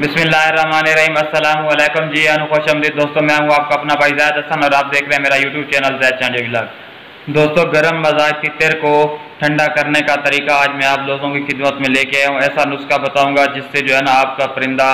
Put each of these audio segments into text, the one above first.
बिस्मिल्लाहिर्रहमानिर्रहीम। अस्सलाम वालेकुम जी, खुशआमदीद दोस्तों। मैं हूँ आपका अपना भाई ज़ैद हसन और आप देख रहे हैं मेरा यूट्यूब चैनल ज़ैद चांडी व्लॉग। दोस्तों, गर्म मजाज तितर को ठंडा करने का तरीका आज मैं आप लोगों की खिदमत में लेके आया हूँ। ऐसा नुस्खा बताऊँगा जिससे जो है ना आपका परिंदा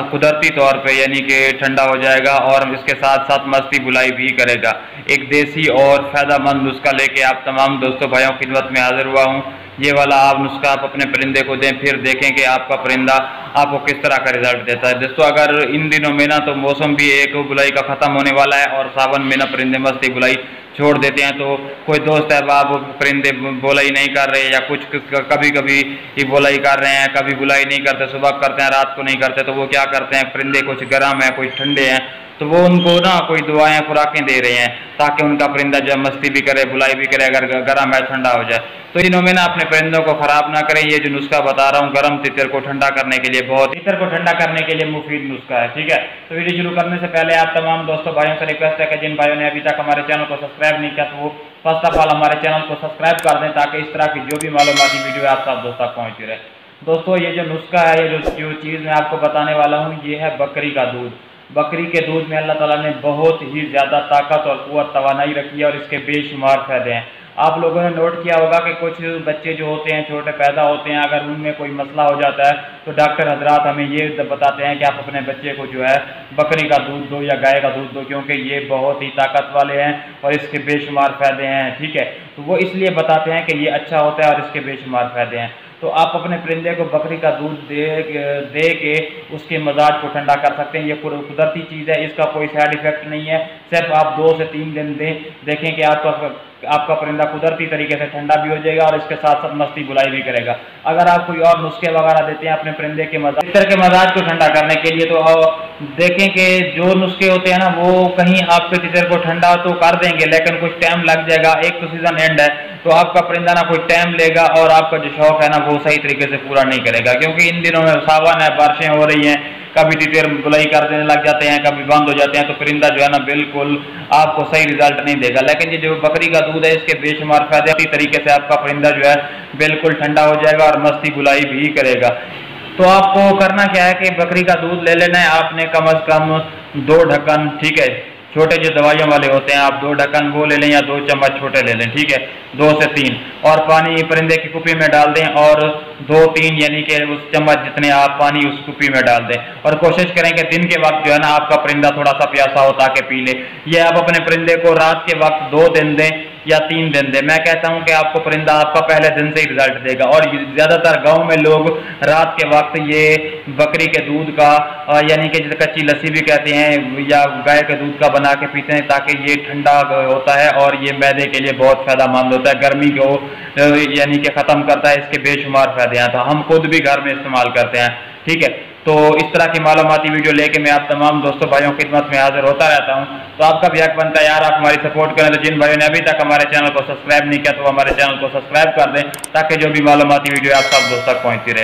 कुदरती तौर पे यानी कि ठंडा हो जाएगा और इसके साथ साथ मस्ती बुलाई भी करेगा। एक देसी और फ़ायदेमंद नुस्खा लेके आप तमाम दोस्तों भाइयों की खिदमत में हाजिर हुआ हूँ। ये वाला आप नुस्खा आप अपने परिंदे को दें, फिर देखें कि आपका परिंदा आपको किस तरह का रिजल्ट देता है। दोस्तों, अगर इन दिनों में ना तो मौसम भी एक बुलाई का ख़त्म होने वाला है और सावन में ना परिंदे मस्ती बुलाई छोड़ देते हैं, तो कोई दोस्त अहबाब परिंदे बुलाई नहीं कर रहे या कुछ कभी कभी ही बुलाई कर रहे हैं, कभी बुलाई नहीं करते, सुबह करते हैं रात को नहीं करते, तो वो क्या करते हैं, परिंदे कुछ गर्म है कुछ ठंडे हैं, तो वो उनको ना कोई दुआएं खुराकें दे रहे हैं ताकि उनका परिंदा जो है मस्ती भी करे बुलाई भी करे, अगर गर्म है ठंडा हो जाए। तो इनों में ना अपने परिंदों को खराब ना करें। ये जो नुस्खा बता रहा हूँ गर्म तितर को ठंडा करने के लिए, बहुत तितर को ठंडा करने के लिए मुफीद नुस्खा है। ठीक है, तो वीडियो शुरू करने से पहले आप तमाम दोस्तों भाइयों से रिक्वेस्ट है कि जिन भाइयों ने अभी तक हमारे चैनल को सब्सक्राइब नहीं किया तो वो फर्स्ट ऑफ ऑल हमारे चैनल को सब्सक्राइब कर दें ताकि इस तरह की जो भी मालूमाती वीडियो है आप सब दोस्तों तक पहुँचती रहे। दोस्तों, ये जो नुस्खा है, ये जो चीज़ मैं आपको बताने वाला हूँ, ये है बकरी का दूध। बकरी के दूध में अल्लाह ताला ने बहुत ही ज़्यादा ताकत और क़ुव्वत तवानाई रखी है और इसके बेशुमार फ़ायदे हैं। आप लोगों ने नोट किया होगा कि कुछ बच्चे जो होते हैं छोटे पैदा होते हैं, अगर उनमें कोई मसला हो जाता है तो डॉक्टर हजरात हमें ये बताते हैं कि आप अपने बच्चे को जो है बकरी का दूध दो या गाय का दूध दो, क्योंकि ये बहुत ही ताकत वाले हैं और इसके बेशुमार फ़ायदे हैं। ठीक है, तो वो इसलिए बताते हैं कि ये अच्छा होता है और इसके बेशुमार फ़ायदे हैं। तो आप अपने परिंदे को बकरी का दूध दे के उसके मजाज को ठंडा कर सकते हैं। ये कुदरती चीज़ है, इसका कोई साइड इफेक्ट नहीं है। सिर्फ आप 2 से 3 दिन दें, देखें कि आपका परिंदा कुदरती तरीके से ठंडा भी हो जाएगा और इसके साथ साथ मस्ती बुलाई भी करेगा। अगर आप कोई और नुस्खे वगैरह देते हैं अपने परिंदे के मजाज को ठंडा करने के लिए, तो देखें कि जो नुस्खे होते हैं ना वो कहीं आपके तितर को ठंडा तो कर देंगे लेकिन कुछ टाइम लग जाएगा। एक तो सीजन एंड है तो आपका परिंदा ना कोई टाइम लेगा और आपका जो शौक है ना वो सही तरीके से पूरा नहीं करेगा, क्योंकि इन दिनों में सावन है, बारिशें हो रही हैं, कभी तितर बुलाई कर देने लग जाते हैं, कभी बंद हो जाते हैं, तो परिंदा जो है ना बिल्कुल आपको सही रिजल्ट नहीं देगा। लेकिन ये जो बकरी का दूध है इसके बेशुमार फायदे, इसी तरीके से आपका परिंदा जो है बिल्कुल ठंडा हो जाएगा और मस्ती बुलाई भी करेगा। तो आपको करना क्या है कि बकरी का दूध ले लेना है आपने कम से कम 2 ढक्कन। ठीक है, छोटे जो दवाइयों वाले होते हैं आप 2 ढक्कन वो ले लें या 2 चम्मच छोटे ले लें। ठीक है, 2 से 3, और पानी परिंदे की कुप्पी में डाल दें और 2-3 यानी कि उस चम्मच जितने आप पानी उस कुप्पी में डाल दें और कोशिश करें कि दिन के वक्त जो है ना आपका परिंदा थोड़ा सा प्यासा हो ताकि पी ले। ये आप अपने परिंदे को रात के वक्त 2 दिन दें या 3 दिन दें। मैं कहता हूं कि आपको परिंदा आपका पहले दिन से ही रिजल्ट देगा। और ज़्यादातर गांव में लोग रात के वक्त ये बकरी के दूध का यानी कि जिसे कच्ची लस्सी भी कहते हैं या गाय के दूध का बना के पीते हैं ताकि ये ठंडा होता है और ये मैदे के लिए बहुत फ़ायदेमंद होता है, गर्मी को यानी कि ख़त्म करता है, इसके बेशुमार फ़ायदे हैं। तो हम खुद भी घर में इस्तेमाल करते हैं। ठीक है, तो इस तरह की मालूमाती वीडियो लेके मैं आप तमाम दोस्तों भाइयों की खिदमत में हाजिर होता रहता हूं। तो आपका भी हक बनता है यार आप हमारी सपोर्ट करें। तो जिन भाइयों ने अभी तक हमारे चैनल को सब्सक्राइब नहीं किया तो हमारे चैनल को सब्सक्राइब कर दें ताकि जो भी मालूमाती वीडियो आप सब दोस्तों तक पहुंचती रहे।